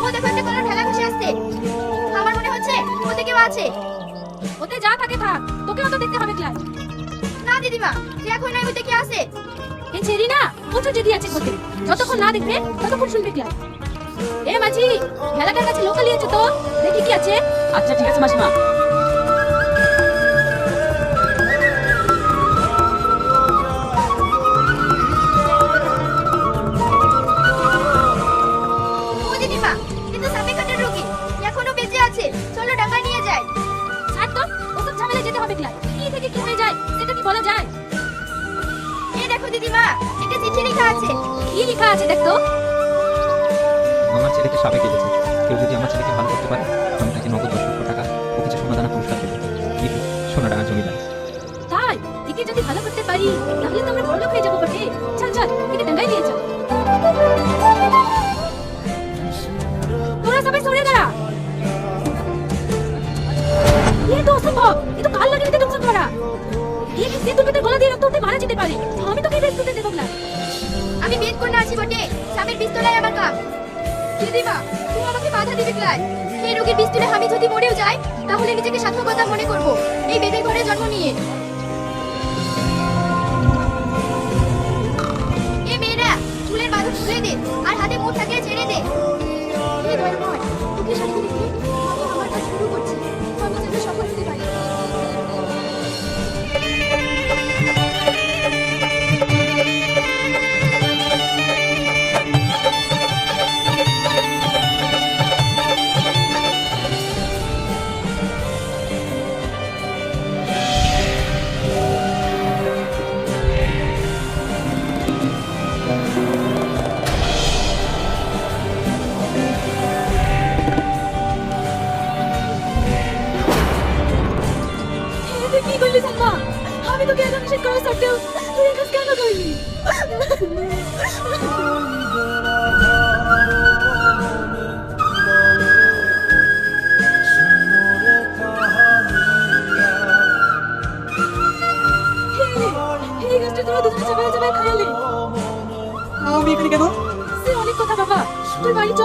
ও দেখো একটা কলার ঠেলা বসে আসছে। আমার মনে হচ্ছে ওতে কেউ আছে। ওতে যা থাকে থাক, তোকে অত দেখতে হবে ক্লাস। না দিদিমা, দেখো না ওতে কি আছে। এই ছেড়ি না, প্রচুর যদি আছে ঘটে। যতক্ষণ না দেখবে ততক্ষণ শুনবে ক্লাস। এ মাঝি, ভেলাটার কাছে লোকালি আছে তো, দেখি কি আছে। আচ্ছা ঠিক আছে মাসিমা। ও দিদিমা, কিন্তু সাপে কাটার রোগী এখনো বেঁচে আছে, চলো ডাঙ্গায় নিয়ে যাই। ছাড় তো, ওসব ঝামেলা যেতে হবে ক্লাস। কি থেকে কি হয়ে যায় সেটা কি বলা যায়? এই দেখো দিদিমা, একটা চিঠি লেখা আছে। কি লেখা আছে দেখ তো। আমার ছেলেকে সাপে কেটেছে, কেউ যদি আমার ছেলেকে ভালো করতে পারে আমি তাকে নগদ 10 লক্ষ টাকা ও কিছু সোনাদানা পুরস্কার দেবো। লিপি, সোনাডাঙ্গা জমিদার। তাই একে যদি ভালো করতে পারি তাহলে তো আমরা বড় লোক হয়ে যাবো বটে। চল চল, একে ডাঙ্গায় নিয়ে চল। তোরা সবাই সরে দাঁড়া। এ তো অসম্ভব, এ তো কাল লাগে নিতে দংশন করা। এ কি সে তোকে গলা দিয়ে রক্ত উঠে মারা যেতে পারে। আমি তোকে বেশ করতে দেবো না। আমি বেদ করে আছি বটে, সাপের পিস্তলাই আমার কাম। দিদিমা, তুমি আমাকে বাধা দিবে ক্লাই। এই রোগীর পিস্তলে আমি যদি মরেও যাই তাহলে নিজেকে সার্থকতা মনে করব এই বেদের ঘরে জন্ম নিয়ে। এ মেয়েরা, চুলের বাঁধন খুলে দে আর হাতে মুঠ থাকে ছেড়ে দে। এই দয়াময়, তোকে সাথে রেখে আমি আমার কাজ শুরু করছি। আমি যেন সফল হতে পারি। তুই কি করলি সালমা? আমি তোকে এত নিষেধ করা সত্ত্বেও তুই এই কাজ কেন করলি? এই কাজটা তোরা দুজনে চাপায় চাপায় খাইলি। আমি এখানে কেন? সে অনেক কথা বাবা, তুই বাড়ি চ।